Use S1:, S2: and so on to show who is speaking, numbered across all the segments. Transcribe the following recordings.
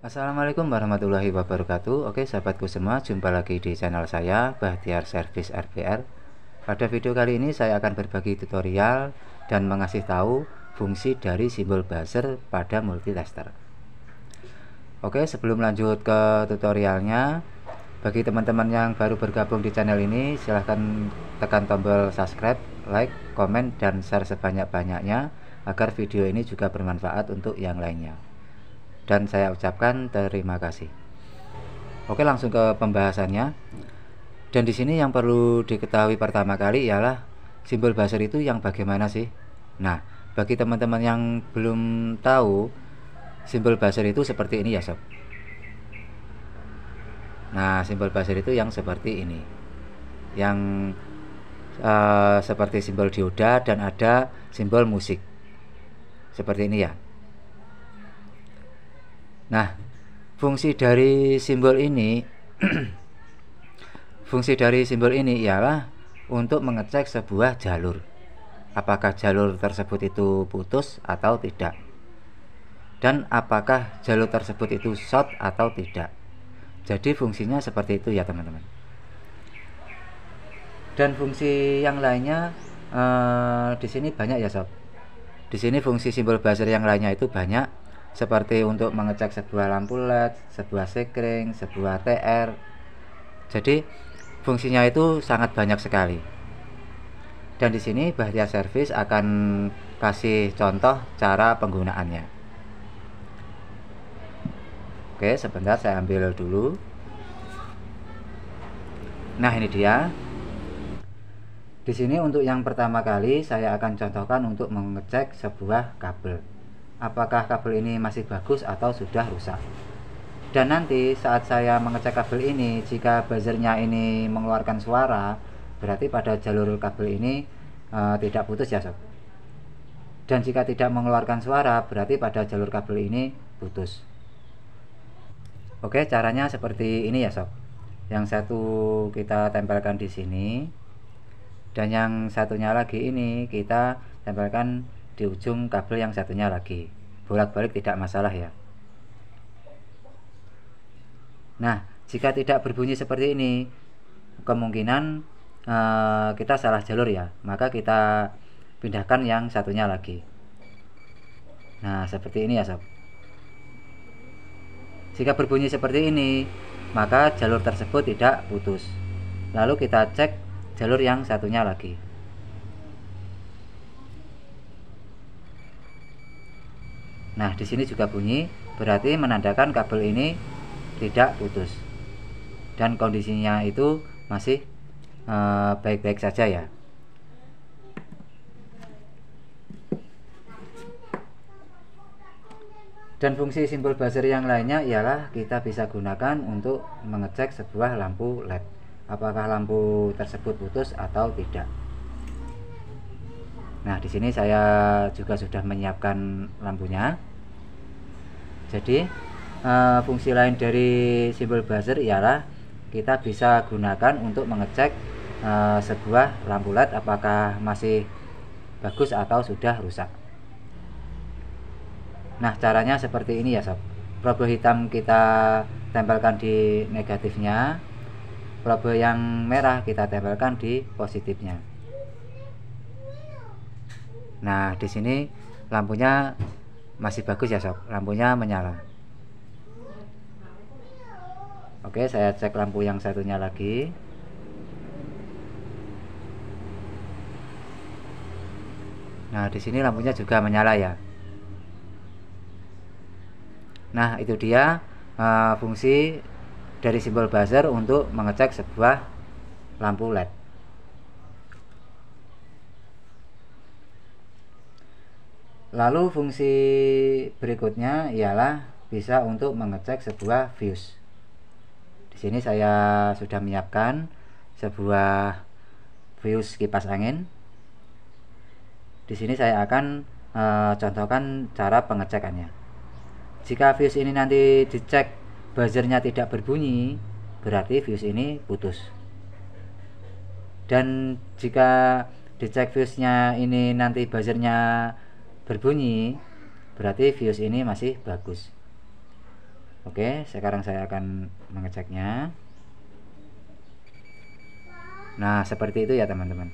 S1: Assalamualaikum warahmatullahi wabarakatuh. Oke sahabatku semua, jumpa lagi di channel saya Bahtiar Service RPR. Pada video kali ini saya akan berbagi tutorial dan mengasih tahu fungsi dari simbol buzzer pada multitester. Oke, sebelum lanjut ke tutorialnya, bagi teman-teman yang baru bergabung di channel ini, silahkan tekan tombol subscribe, like, komen, dan share sebanyak-banyaknya agar video ini juga bermanfaat untuk yang lainnya. Dan saya ucapkan terima kasih. Oke, langsung ke pembahasannya. Dan di sini yang perlu diketahui pertama kali ialah simbol buzzer itu yang bagaimana sih? Nah, bagi teman-teman yang belum tahu, simbol buzzer itu seperti ini ya sob. Nah, simbol buzzer itu yang seperti ini, yang seperti simbol dioda dan ada simbol musik seperti ini ya. Nah, fungsi dari simbol ini fungsi dari simbol ini ialah untuk mengecek sebuah jalur, apakah jalur tersebut itu putus atau tidak, dan apakah jalur tersebut itu short atau tidak. Jadi fungsinya seperti itu ya teman-teman. Dan fungsi yang lainnya di sini banyak ya sob. Di sini fungsi simbol buzzer yang lainnya itu banyak, seperti untuk mengecek sebuah lampu LED, sebuah sekring, sebuah TR. Jadi fungsinya itu sangat banyak sekali. Dan di sini Bahtiar Service akan kasih contoh cara penggunaannya. Oke, sebentar saya ambil dulu. Nah, ini dia. Di sini untuk yang pertama kali saya akan contohkan untuk mengecek sebuah kabel. Apakah kabel ini masih bagus atau sudah rusak. Dan nanti saat saya mengecek kabel ini, jika buzzernya ini mengeluarkan suara, berarti pada jalur kabel ini tidak putus ya sob. Dan jika tidak mengeluarkan suara, berarti pada jalur kabel ini putus. Oke, caranya seperti ini ya sob. Yang satu kita tempelkan di sini, dan yang satunya lagi ini kita tempelkan di ujung kabel yang satunya lagi. Bolak-balik tidak masalah ya. Nah, jika tidak berbunyi seperti ini, kemungkinan kita salah jalur ya. Maka kita pindahkan yang satunya lagi. Nah, seperti ini ya sob. Jika berbunyi seperti ini, maka jalur tersebut tidak putus. Lalu kita cek jalur yang satunya lagi. Nah, di sini juga bunyi, berarti menandakan kabel ini tidak putus. Dan kondisinya itu masih baik-baik saja ya. Dan fungsi simbol buzzer yang lainnya ialah kita bisa gunakan untuk mengecek sebuah lampu LED. Apakah lampu tersebut putus atau tidak. Nah, di sini saya juga sudah menyiapkan lampunya. Jadi fungsi lain dari simbol buzzer ialah kita bisa gunakan untuk mengecek sebuah lampu LED apakah masih bagus atau sudah rusak. Nah, caranya seperti ini ya sob. Probe hitam kita tempelkan di negatifnya, probe yang merah kita tempelkan di positifnya. Nah, di sini lampunya masih bagus ya sob, lampunya menyala. Oke, saya cek lampu yang satunya lagi. Nah, di sini lampunya juga menyala ya. Nah, itu dia fungsi dari simbol buzzer untuk mengecek sebuah lampu LED. Lalu fungsi berikutnya ialah bisa untuk mengecek sebuah fuse. Di sini saya sudah menyiapkan sebuah fuse kipas angin. Di sini saya akan contohkan cara pengecekannya. Jika fuse ini nanti dicek buzzernya tidak berbunyi, berarti fuse ini putus. Dan jika dicek fuse-nya ini nanti buzzernya berbunyi, berarti fuse ini masih bagus. Oke, sekarang saya akan mengeceknya. Nah, seperti itu ya teman-teman.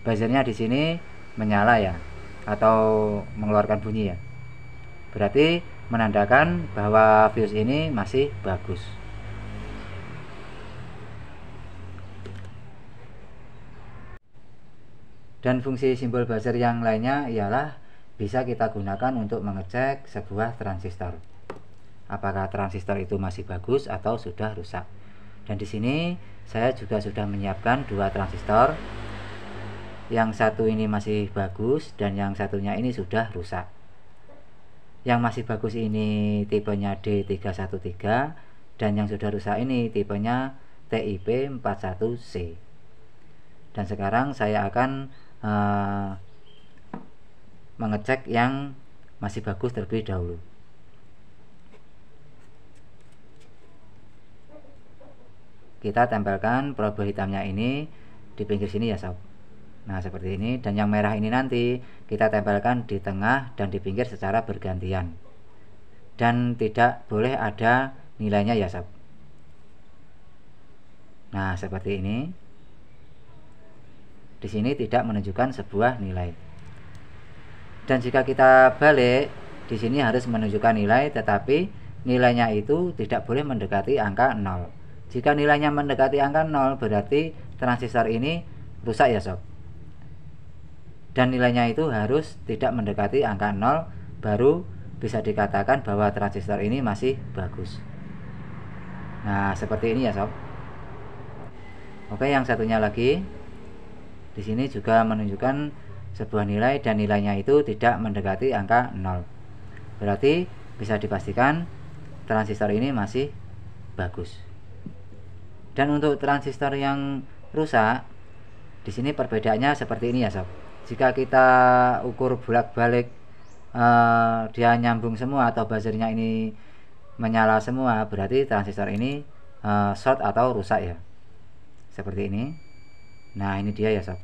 S1: Buzzernya di sini menyala ya, atau mengeluarkan bunyi ya. Berarti menandakan bahwa fuse ini masih bagus. Dan fungsi simbol buzzer yang lainnya ialah bisa kita gunakan untuk mengecek sebuah transistor. Apakah transistor itu masih bagus atau sudah rusak. Dan di sini saya juga sudah menyiapkan dua transistor. Yang satu ini masih bagus dan yang satunya ini sudah rusak. Yang masih bagus ini tipenya D313 dan yang sudah rusak ini tipenya TIP41C. Dan sekarang saya akan mengecek yang masih bagus terlebih dahulu. Kita tempelkan probe hitamnya ini di pinggir sini ya sob. Nah seperti ini, dan yang merah ini nanti kita tempelkan di tengah dan di pinggir secara bergantian, dan tidak boleh ada nilainya ya sob. Nah seperti ini. Di sini tidak menunjukkan sebuah nilai. Dan jika kita balik, di sini harus menunjukkan nilai, tetapi nilainya itu tidak boleh mendekati angka 0. Jika nilainya mendekati angka 0, berarti transistor ini rusak ya sob. Dan nilainya itu harus tidak mendekati angka 0, baru bisa dikatakan bahwa transistor ini masih bagus. Nah, seperti ini ya sob. Oke, yang satunya lagi. Di sini juga menunjukkan sebuah nilai dan nilainya itu tidak mendekati angka 0. Berarti bisa dipastikan transistor ini masih bagus. Dan untuk transistor yang rusak, di sini perbedaannya seperti ini ya sob. Jika kita ukur bolak-balik dia nyambung semua atau buzzernya ini menyala semua, berarti transistor ini short atau rusak ya. Seperti ini. Nah ini dia ya sob.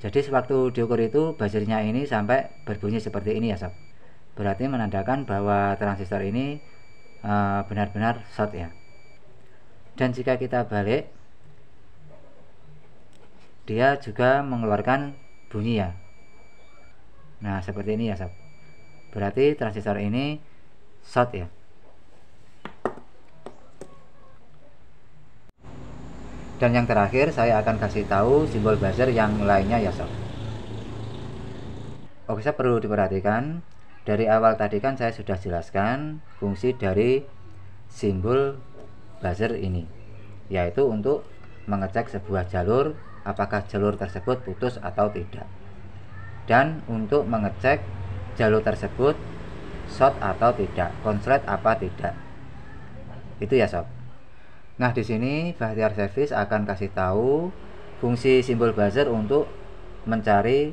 S1: Jadi sewaktu diukur itu buzzernya ini sampai berbunyi seperti ini ya sob. Berarti menandakan bahwa transistor ini benar-benar short ya. Dan jika kita balik, dia juga mengeluarkan bunyi ya. Nah seperti ini ya sob. Berarti transistor ini short ya. Dan yang terakhir saya akan kasih tahu simbol buzzer yang lainnya ya sob. Oke sob, perlu diperhatikan, dari awal tadi kan saya sudah jelaskan fungsi dari simbol buzzer ini, yaitu untuk mengecek sebuah jalur apakah jalur tersebut putus atau tidak, dan untuk mengecek jalur tersebut short atau tidak, konslet apa tidak. Itu ya sob. Nah di sini Bahtiar Service akan kasih tahu fungsi simbol buzzer untuk mencari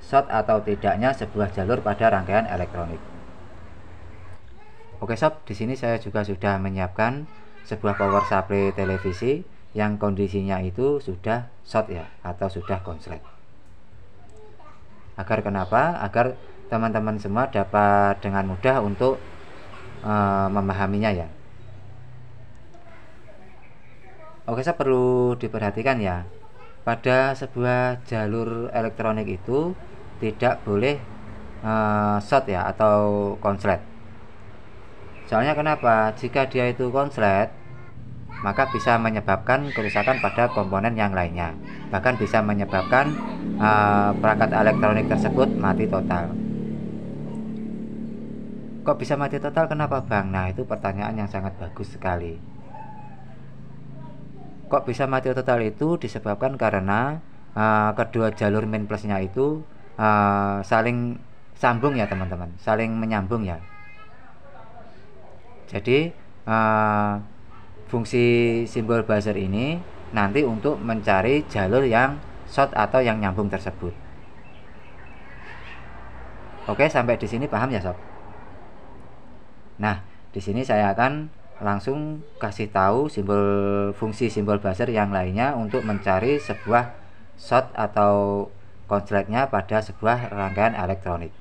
S1: short atau tidaknya sebuah jalur pada rangkaian elektronik. Oke sob, di sini saya juga sudah menyiapkan sebuah power supply televisi yang kondisinya itu sudah short ya, atau sudah konslet. Agar kenapa? Agar teman-teman semua dapat dengan mudah untuk memahaminya ya. Oke, saya perlu diperhatikan ya, pada sebuah jalur elektronik itu tidak boleh short ya atau konslet. Soalnya kenapa? Jika dia itu konslet, maka bisa menyebabkan kerusakan pada komponen yang lainnya, bahkan bisa menyebabkan perangkat elektronik tersebut mati total. Kok bisa mati total? Kenapa bang? Nah itu pertanyaan yang sangat bagus sekali. Kok bisa mati total? Itu disebabkan karena kedua jalur min plusnya itu saling sambung ya teman-teman, saling menyambung ya. Jadi fungsi simbol buzzer ini nanti untuk mencari jalur yang short atau yang nyambung tersebut. Oke, sampai di sini paham ya sob? Nah, di sini saya akan langsung kasih tahu fungsi simbol buzzer yang lainnya untuk mencari sebuah short atau konsletnya pada sebuah rangkaian elektronik.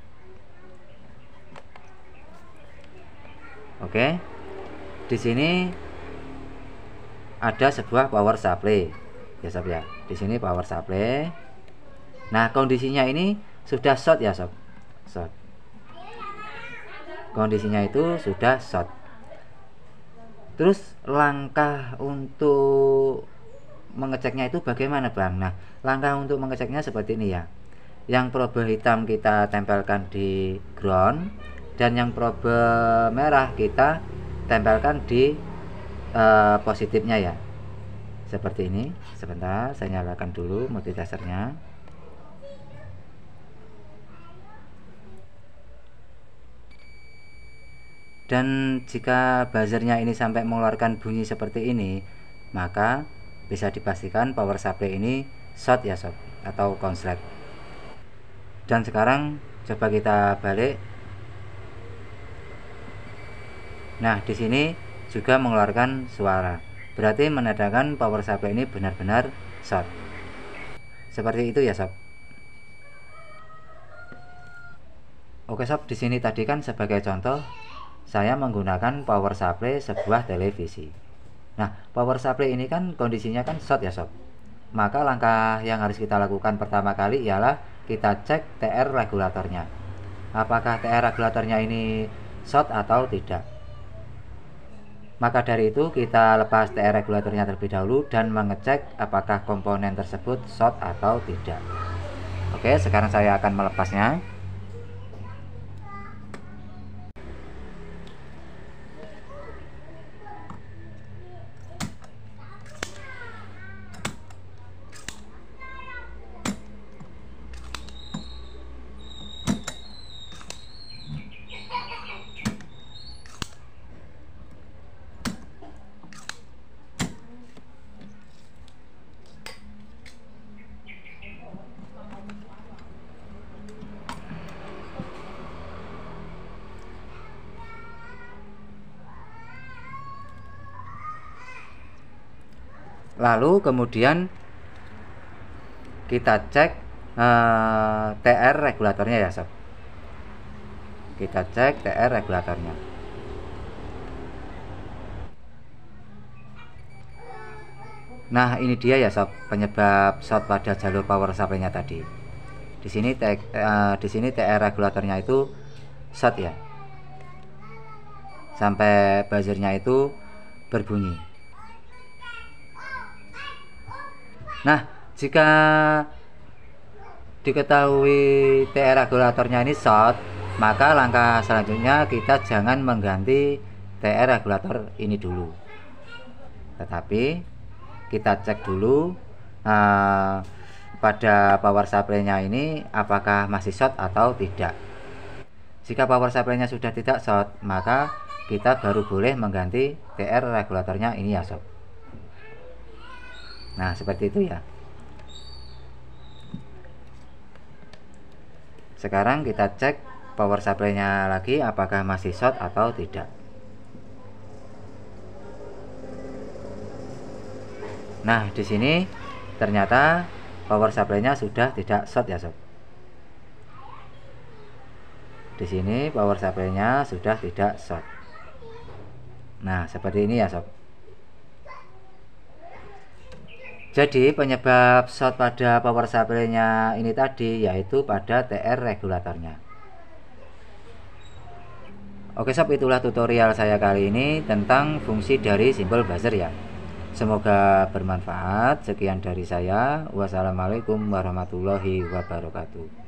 S1: Oke. Di sini ada sebuah power supply ya sob ya. Di sini power supply. Nah, kondisinya ini sudah short ya sob. Short. Kondisinya itu sudah short. Terus langkah untuk mengeceknya itu bagaimana Bang? Nah, langkah untuk mengeceknya seperti ini ya. Yang probe hitam kita tempelkan di ground, dan yang probe merah kita tempelkan di positifnya ya, seperti ini. Sebentar, saya nyalakan dulu multitesternya. Dan jika buzzernya ini sampai mengeluarkan bunyi seperti ini, maka bisa dipastikan power supply ini short ya sob, atau konslet. Dan sekarang coba kita balik. Nah, di sini juga mengeluarkan suara, berarti menandakan power supply ini benar-benar short. Seperti itu ya sob. Oke sob, di sini tadi kan sebagai contoh saya menggunakan power supply sebuah televisi. Nah, power supply ini kan kondisinya kan short ya sob. Maka langkah yang harus kita lakukan pertama kali ialah kita cek TR regulatornya. Apakah TR regulatornya ini short atau tidak. Maka dari itu kita lepas TR regulatornya terlebih dahulu dan mengecek apakah komponen tersebut short atau tidak. Oke, sekarang saya akan melepasnya. Lalu kemudian kita cek TR regulatornya ya sob. Kita cek TR regulatornya. Nah, ini dia ya sob, penyebab short pada jalur power supply-nya tadi. Di sini TR regulatornya itu short ya, sampai buzzernya itu berbunyi. Nah, jika diketahui TR regulatornya ini short, maka langkah selanjutnya kita jangan mengganti TR regulator ini dulu, tetapi kita cek dulu pada power supply-nya ini apakah masih short atau tidak. Jika power supply-nya sudah tidak short, maka kita baru boleh mengganti TR regulatornya ini ya sob. Nah, seperti itu ya. Sekarang kita cek power supply-nya lagi apakah masih short atau tidak. Nah, di sini ternyata power supply-nya sudah tidak short ya sob. Di sini power supply-nya sudah tidak short. Nah, seperti ini ya sob. Jadi penyebab short pada power supply-nya ini tadi yaitu pada TR regulatornya. Oke sob, itulah tutorial saya kali ini tentang fungsi dari simbol buzzer ya. Semoga bermanfaat. Sekian dari saya. Wassalamualaikum warahmatullahi wabarakatuh.